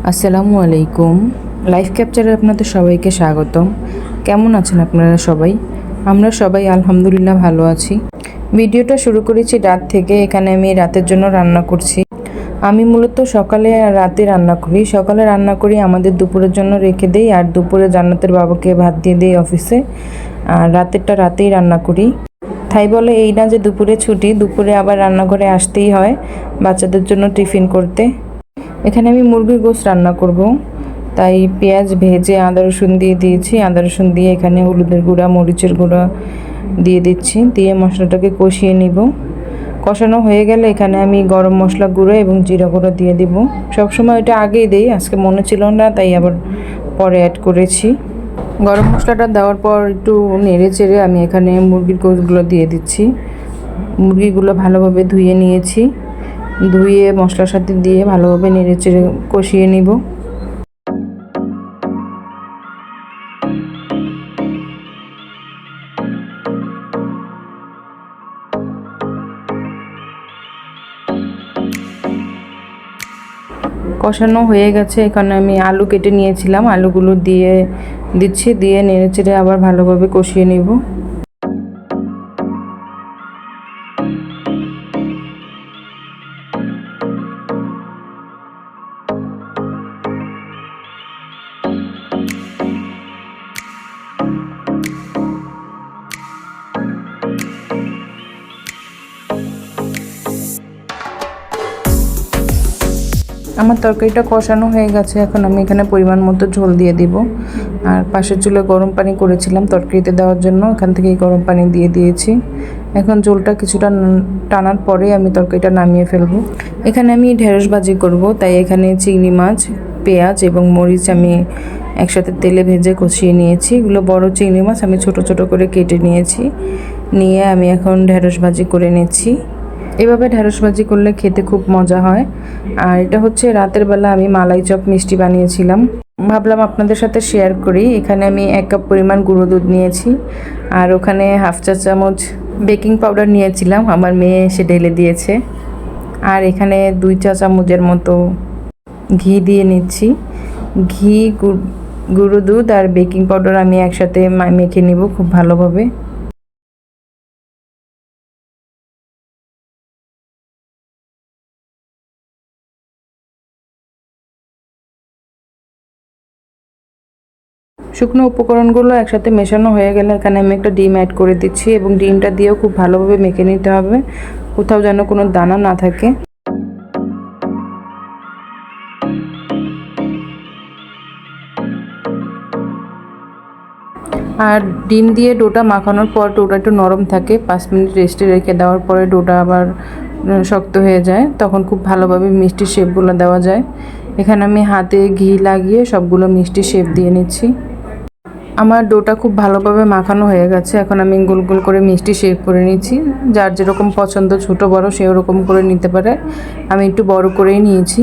আসসালামু আলাইকুম। লাইফ ক্যাপচারে আপনাদের সবাইকে স্বাগতম। কেমন আছেন আপনারা সবাই? আমরা সবাই আলহামদুলিল্লাহ ভালো আছি। ভিডিওটা শুরু করেছি রাত থেকে। এখানে আমি রাতের জন্য রান্না করছি। আমি মূলত সকালে আর রাতে রান্না করি। সকালে রান্না করি আমাদের দুপুরের জন্য রেখে দেই, আর দুপুরে জান্নাতের বাবাকে ভাত দিয়ে দেই অফিসে। আর রাতেরটা রাতেই রান্না করি। তাই বলে এই না যে দুপুরে ছুটি, দুপুরে আবার রান্নাঘরে আসতেই হয় বাচ্চাদের জন্য টিফিন করতে। এখানে আমি মুরগির গোশত রান্না করব, তাই পেঁয়াজ ভেজে আদা রসুন দিয়ে দিয়েছি। আদা রসুন দিয়ে এখানে হলুদের গুঁড়া, মরিচের গুঁড়া দিয়ে দিচ্ছি, দিয়ে মশলাটাকে কষিয়ে নিব। কষানো হয়ে গেলে এখানে আমি গরম মশলা গুঁড়ো এবং জিরা গুঁড়ো দিয়ে দিব। সবসময় এটা আগেই দিই, আজকে মনে ছিল না তাই আবার পরে অ্যাড করেছি। গরম মশলাটা দেওয়ার পর একটু নেড়ে চেড়ে আমি এখানে মুরগির গোশতগুলো দিয়ে দিচ্ছি। মুরগিগুলো ভালোভাবে ধুয়ে নিয়েছি, ধুয়ে মশলার সাথে দিয়ে ভালোভাবে নেড়ে চেড়ে কষিয়ে নিব। কষানো হয়ে গেছে, এখানে আমি আলু কেটে নিয়েছিলাম, আলুগুলো দিয়ে দিচ্ছি, দিয়ে নেড়ে চেড়ে আবার ভালোভাবে কষিয়ে নিব। আমার তরকারিটা কষানো হয়ে গেছে, এখন আমি এখানে পরিমাণ মতো ঝোল দিয়ে দিব। আর পাশের চুলে গরম পানি করেছিলাম তরকারিতে দেওয়ার জন্য, এখান থেকেই গরম পানি দিয়ে দিয়েছি। এখন ঝোলটা কিছুটা টানার পরে আমি তরকারিটা নামিয়ে ফেলবো। এখানে আমি ঢেঁড়স ভাজি করব, তাই এখানে চিংড়ি মাছ, পেঁয়াজ এবং মরিচ আমি একসাথে তেলে ভেজে কষিয়ে নিয়েছি। এগুলো বড় চিংড়ি মাছ আমি ছোট ছোট করে কেটে নিয়েছি, নিয়ে আমি এখন ঢেঁড়স ভাজি করে নিচ্ছি। এভাবে ঢেঁড়স ভাজি করলে খেতে খুব মজা হয়। আর এটা হচ্ছে রাতের বেলা আমি মালাই চপ মিষ্টি বানিয়েছিলাম, ভাবলাম আপনাদের সাথে শেয়ার করি। এখানে আমি 1 কাপ পরিমাণ গুঁড়ো দুধ নিয়েছি, আর ওখানে হাফ চা চামচ বেকিং পাউডার নিয়েছিলাম, আমার মেয়ে এসে ঢেলে দিয়েছে। আর এখানে 2 চা চামচের মতো ঘি দিয়ে নিচ্ছি। ঘি, গুঁড়ো দুধ আর বেকিং পাউডার আমি একসাথে মেখে নিব খুব ভালোভাবে। শুকনো উপকরণগুলো একসাথে মেশানো হয়ে গেলে এখানে আমি একটা ডিম অ্যাড করে দিচ্ছি, এবং ডিমটা দিয়েও খুব ভালোভাবে মেখে নিতে হবে, কোথাও যেন কোনো দানা না থাকে। আর ডিম দিয়ে ডোটা মাখানোর পর ডোটা একটু নরম থাকে, 5 মিনিট রেস্টে রেখে দেওয়ার পরে ডোটা আবার শক্ত হয়ে যায়, তখন খুব ভালোভাবে মিষ্টির শেপগুলো দেওয়া যায়। এখানে আমি হাতে ঘি লাগিয়ে সবগুলো মিষ্টি শেপ দিয়ে নিচ্ছি। আমার ডোটা খুব ভালোভাবে মাখানো হয়ে গেছে, এখন আমি গোল গোল করে মিষ্টি শেপ করে নিচ্ছি। যার যেরকম পছন্দ, ছোট বড় সেরকম করে নিতে পারে, আমি একটু বড় করেই নিয়েছি।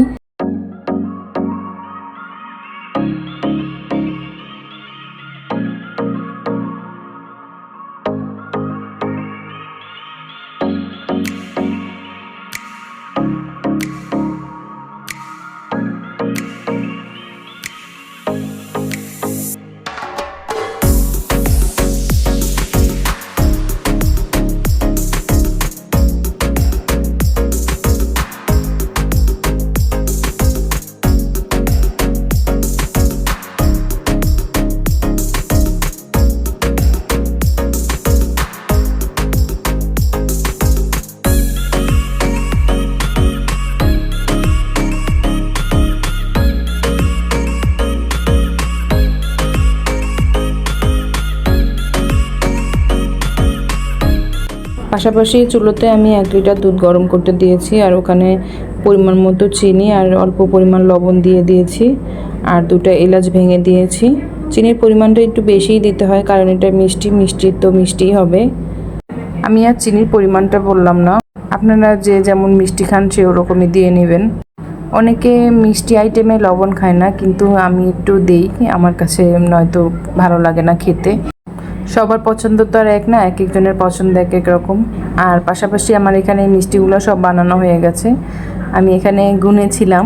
পাশাপাশি চুলোতে আমি 1 লিটার দুধ গরম করতে দিয়েছি, আর ওখানে পরিমাণ মতো চিনি আর অল্প পরিমাণ লবণ দিয়ে দিয়েছি, আর 2টা এলাচ ভেঙে দিয়েছি। চিনির পরিমাণটা একটু বেশিই দিতে হয়, কারণ এটা মিষ্টি, মিষ্টি তো মিষ্টিই হবে। আমি আর চিনির পরিমাণটা বললাম না, আপনারা যে যেমন মিষ্টি খান সে ওরকমই দিয়ে নেবেন। অনেকে মিষ্টি আইটেমে লবণ খায় না, কিন্তু আমি একটু দেই, আমার কাছে নয়তো ভালো লাগে না খেতে। সবার পছন্দ তো আর এক না, এক একজনের পছন্দ এক এক রকম। আর পাশাপাশি আমার এখানে মিষ্টিগুলো সব বানানো হয়ে গেছে, আমি এখানে গুনেছিলাম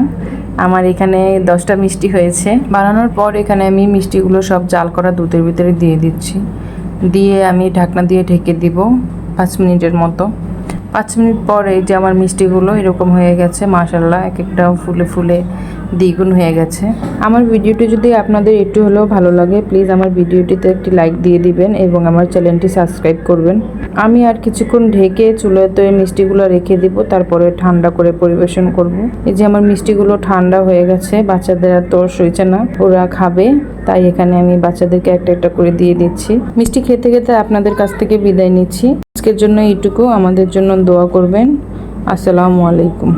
আমার এখানে 10টা মিষ্টি হয়েছে। বানানোর পর এখানে আমি মিষ্টিগুলো সব জাল করা দুধের ভিতরে দিয়ে দিচ্ছি। দিয়ে আমি ঢাকনা দিয়ে ঢেকে দিব 5 মিনিটের মতো। 5 মিনিট পর এই যে আমার মিষ্টিগুলো এরকম হয়ে গেছে, মাশাআল্লাহ এক একটাও ফুলে ফুলে দ্বিগুণ হয়ে গেছে। আমার ভিডিওটি যদি আপনাদের একটু হলেও ভালো লাগে, প্লিজ আমার ভিডিওটিতে একটি লাইক দিয়ে দিবেন এবং আমার চ্যানেলটি সাবস্ক্রাইব করবেন। আমি আর কিছুক্ষণ ঢেকে চুলাতে মিষ্টিগুলো রেখে দিব, তারপরে ঠান্ডা করে পরিবেশন করব। এই যে আমার মিষ্টিগুলো ঠান্ডা হয়ে গেছে, বাচ্চাদের আর তর সইছে না, ওরা খাবে, তাই এখানে আমি বাচ্চাদেরকে একটা একটা করে দিয়ে দিচ্ছি। মিষ্টি খেতে খেতে আপনাদের কাছ থেকে বিদায় নিচ্ছি। আজকের জন্য এইটুকু, আমাদের জন্য দোয়া করবেন। আসসালামু আলাইকুম।